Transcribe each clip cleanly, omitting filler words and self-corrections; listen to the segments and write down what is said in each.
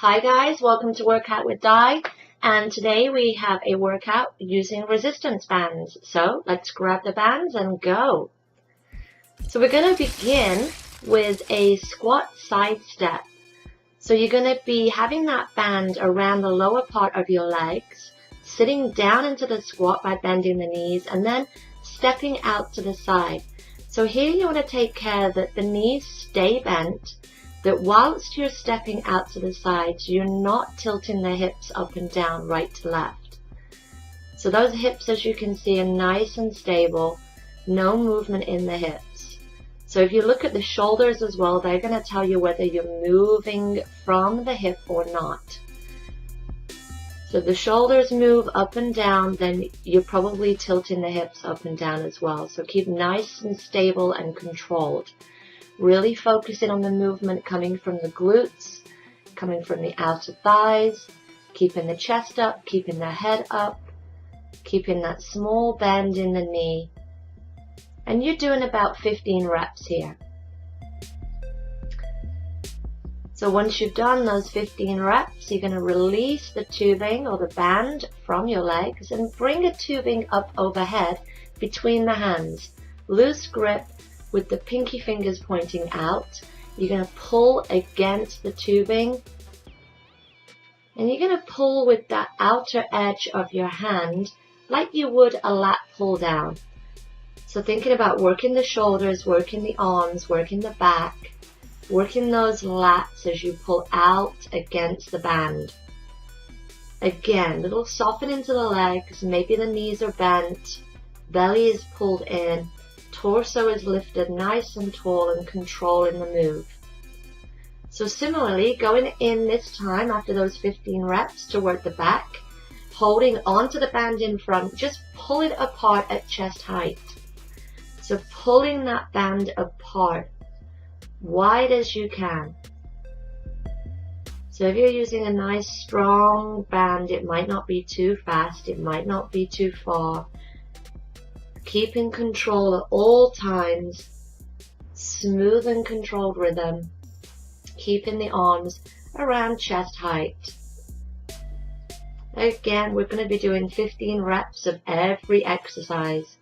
Hi guys, welcome to Workout with Di, and today we have a workout using resistance bands. So let's grab the bands and go. So we're going to begin with a squat side step. So you're going to be having that band around the lower part of your legs, sitting down into the squat by bending the knees and then stepping out to the side. So here you want to take care that the knees stay bent, that whilst you're stepping out to the sides, you're not tilting the hips up and down, right to left. So those hips, as you can see, are nice and stable, no movement in the hips. So if you look at the shoulders as well, they're going to tell you whether you're moving from the hip or not. So if the shoulders move up and down, then you're probably tilting the hips up and down as well. So keep nice and stable and controlled. Really focusing on the movement coming from the glutes, coming from the outer thighs, keeping the chest up, keeping the head up, keeping that small bend in the knee. And you're doing about 15 reps here. So once you've done those 15 reps, you're going to release the tubing or the band from your legs and bring a tubing up overhead between the hands. Loose grip with the pinky fingers pointing out. You're going to pull against the tubing and you're going to pull with that outer edge of your hand like you would a lat pull down. So thinking about working the shoulders, working the arms, working the back, working those lats as you pull out against the band. Again, little soften into the legs, maybe the knees are bent, belly is pulled in, torso is lifted nice and tall and controlling the move. So similarly, going in this time after those 15 reps to work the back, holding onto the band in front, just pull it apart at chest height. So pulling that band apart, wide as you can. So if you're using a nice strong band, it might not be too fast, it might not be too far. Keeping control at all times, smooth and controlled rhythm, keeping the arms around chest height. Again, we're going to be doing 15 reps of every exercise.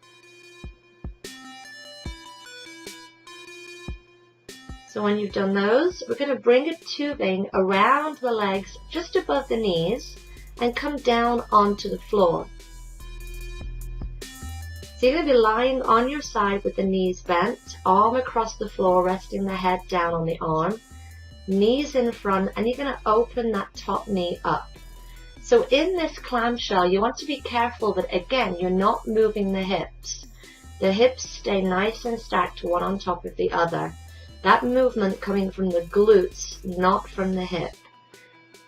So when you've done those, we're going to bring a tubing around the legs just above the knees and come down onto the floor. So you're going to be lying on your side with the knees bent, arm across the floor, resting the head down on the arm, knees in front, and you're going to open that top knee up. So in this clamshell, you want to be careful that, again, you're not moving the hips. The hips stay nice and stacked one on top of the other. That movement coming from the glutes, not from the hip.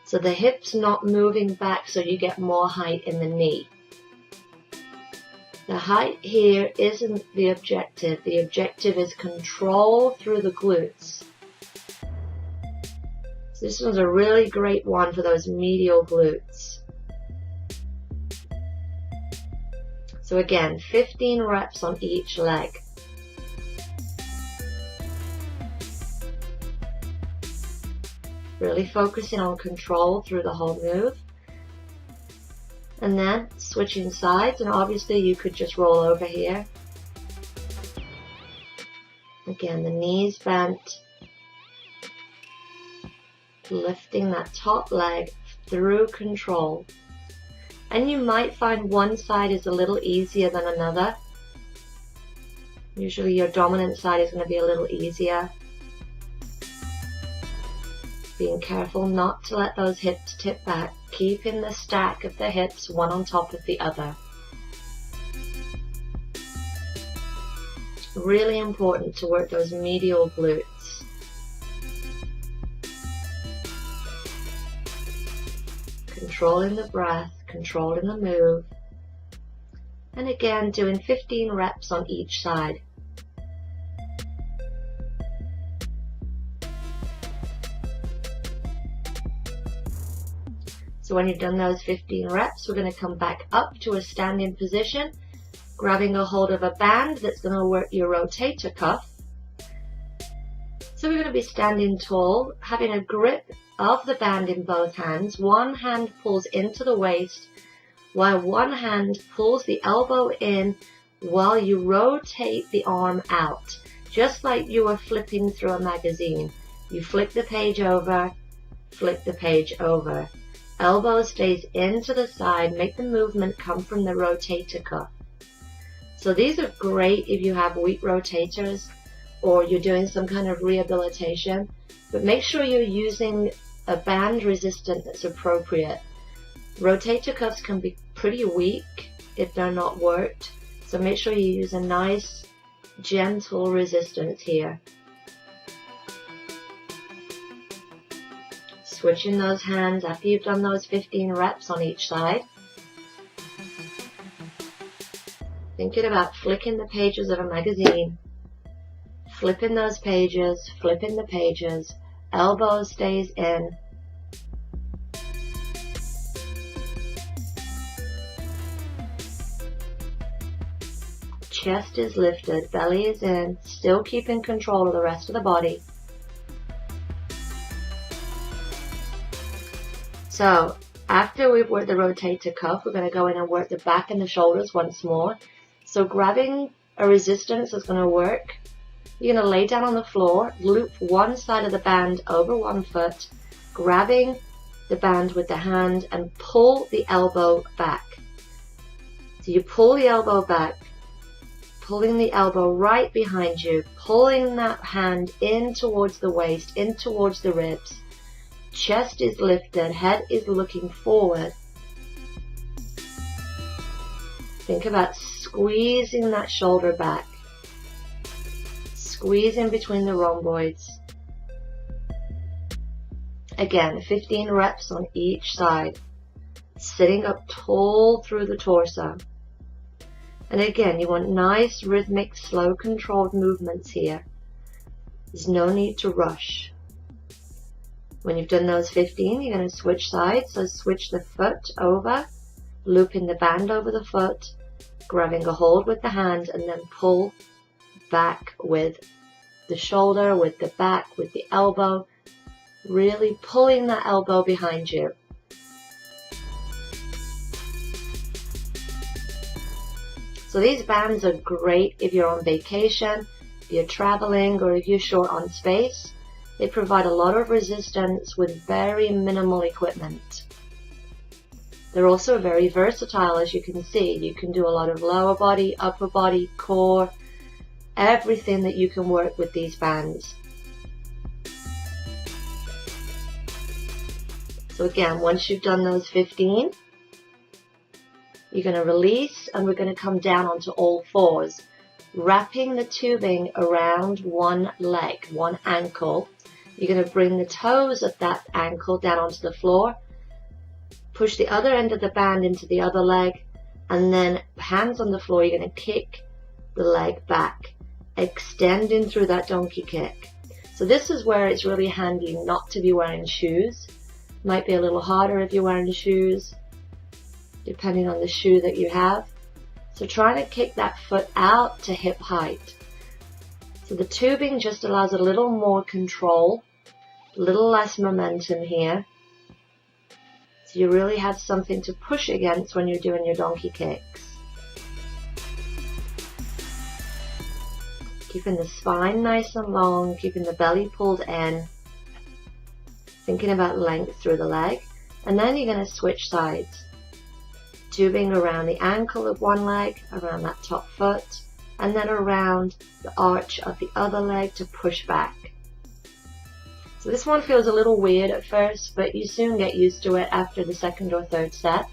So the hips not moving back so you get more height in the knee. The height here isn't the objective. The objective is control through the glutes. So this one's a really great one for those medial glutes. So again, 15 reps on each leg. Really focusing on control through the whole move. And then switching sides, and obviously you could just roll over here. Again, the knees bent. Lifting that top leg through control. And you might find one side is a little easier than another. Usually your dominant side is going to be a little easier. Being careful not to let those hips tip back, keeping the stack of the hips one on top of the other. Really important to work those medial glutes. Controlling the breath, controlling the move. And again, doing 15 reps on each side. So when you've done those 15 reps, we're going to come back up to a standing position, grabbing a hold of a band that's going to work your rotator cuff. So we're going to be standing tall, having a grip of the band in both hands. One hand pulls into the waist, while one hand pulls the elbow in while you rotate the arm out, just like you were flipping through a magazine. You flick the page over, flick the page over. Elbow stays into the side, make the movement come from the rotator cuff. So these are great if you have weak rotators or you're doing some kind of rehabilitation, but make sure you're using a band resistance that's appropriate. Rotator cuffs can be pretty weak if they're not worked, so make sure you use a nice, gentle resistance here. Switching those hands after you've done those 15 reps on each side. Thinking about flicking the pages of a magazine, flipping those pages, flipping the pages, elbow stays in. Chest is lifted, belly is in, still keeping control of the rest of the body. So after we've worked the rotator cuff, we're going to go in and work the back and the shoulders once more. So grabbing a resistance is going to work. You're going to lay down on the floor, loop one side of the band over one foot, grabbing the band with the hand and pull the elbow back. So you pull the elbow back, pulling the elbow right behind you, pulling that hand in towards the waist, in towards the ribs. Chest is lifted, head is looking forward. Think about squeezing that shoulder back. Squeezing between the rhomboids. Again, 15 reps on each side. Sitting up tall through the torso. And again, you want nice, rhythmic, slow, controlled movements here. There's no need to rush. When you've done those 15, you're going to switch sides. So switch the foot over, looping the band over the foot, grabbing a hold with the hand, and then pull back with the shoulder, with the back, with the elbow, really pulling that elbow behind you. So these bands are great if you're on vacation, if you're traveling, or if you're short on space. They provide a lot of resistance with very minimal equipment. They're also very versatile, as you can see. You can do a lot of lower body, upper body, core, everything that you can work with these bands. So again, once you've done those 15, you're going to release and we're going to come down onto all fours, wrapping the tubing around one leg, one ankle. You're going to bring the toes of that ankle down onto the floor, push the other end of the band into the other leg, and then hands on the floor, you're going to kick the leg back, extending through that donkey kick. So this is where it's really handy not to be wearing shoes. Might be a little harder if you're wearing shoes, depending on the shoe that you have. So try to kick that foot out to hip height. So the tubing just allows a little more control, a little less momentum here. So you really have something to push against when you're doing your donkey kicks. Keeping the spine nice and long, keeping the belly pulled in, thinking about length through the leg. And then you're going to switch sides. Tubing around the ankle of one leg, around that top foot, and then around the arch of the other leg to push back. So this one feels a little weird at first, but you soon get used to it after the second or third set.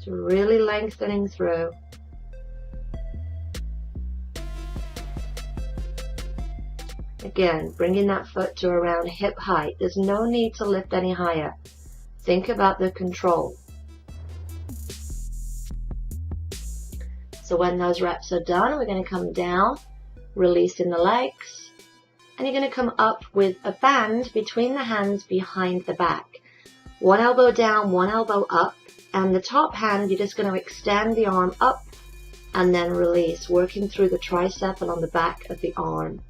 So really lengthening through. Again, bringing that foot to around hip height. There's no need to lift any higher. Think about the control. So when those reps are done, we're going to come down, releasing the legs, and you're going to come up with a band between the hands behind the back. One elbow down, one elbow up, and the top hand, you're just going to extend the arm up and then release, working through the tricep and on the back of the arm.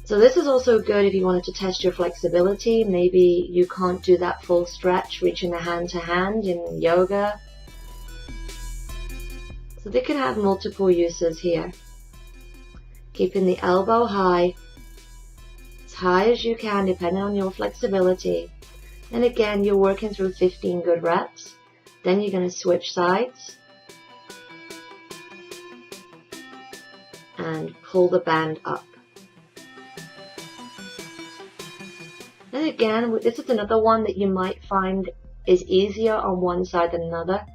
So this is also good if you wanted to test your flexibility. Maybe you can't do that full stretch, reaching the hand to hand in yoga. So they can have multiple uses here. Keeping the elbow high as you can, depending on your flexibility. And again, you're working through 15 good reps. Then you're going to switch sides and pull the band up. And again, this is another one that you might find is easier on one side than another,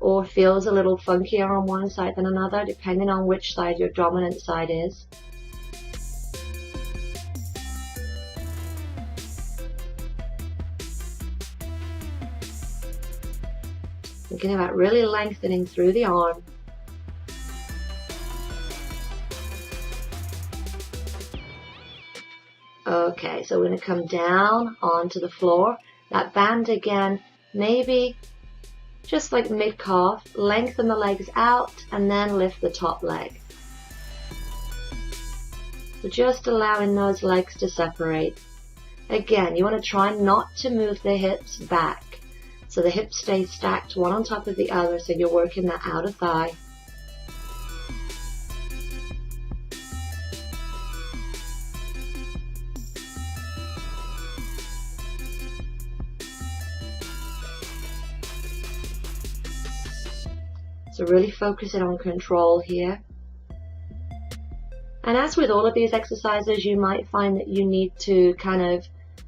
or feels a little funkier on one side than another, depending on which side your dominant side is. Thinking about really lengthening through the arm. Okay, so we're going to come down onto the floor. That band again, maybe just like mid-calf, lengthen the legs out and then lift the top leg. So just allowing those legs to separate. Again, you want to try not to move the hips back. So the hips stay stacked one on top of the other, so you're working that outer thigh. So really focusing on control here. And as with all of these exercises, you might find that you need to kind of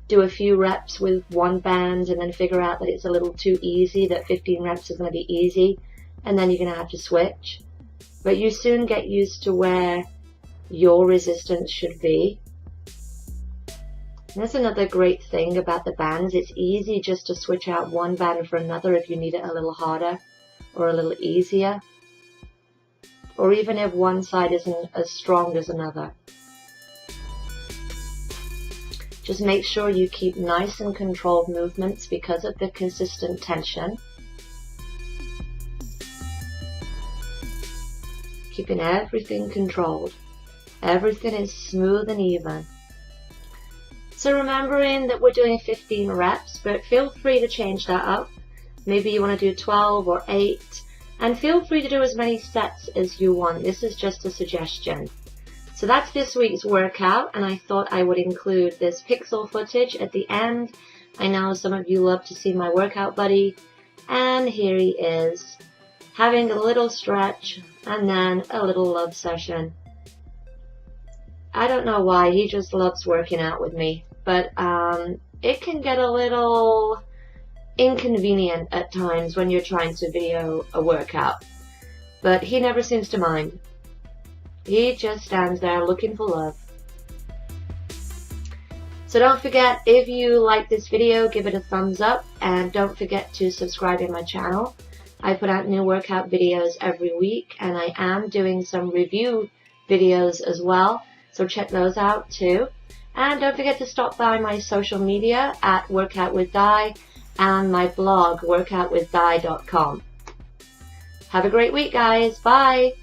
do a few reps with one band and then figure out that it's a little too easy, that 15 reps is going to be easy, and then you're going to have to switch. But you soon get used to where your resistance should be. And that's another great thing about the bands. It's easy just to switch out one band for another if you need it a little harder or a little easier, or even if one side isn't as strong as another. Just make sure you keep nice and controlled movements because of the consistent tension. Keeping everything controlled. Everything is smooth and even. So remembering that we're doing 15 reps, but feel free to change that up. Maybe you want to do 12 or 8, and feel free to do as many sets as you want. This is just a suggestion. So that's this week's workout, and I thought I would include this pixel footage at the end. I know some of you love to see my workout buddy, and here he is, having a little stretch and then a little love session. I don't know why, he just loves working out with me, but it can get a little inconvenient at times when you're trying to video a workout, but he never seems to mind. He just stands there looking for love. So don't forget, if you like this video, give it a thumbs up, and don't forget to subscribe to my channel. I put out new workout videos every week, and I am doing some review videos as well, so check those out too. And don't forget to stop by my social media at Workout with Di and my blog workoutwithdi.com. Have a great week, guys. Bye!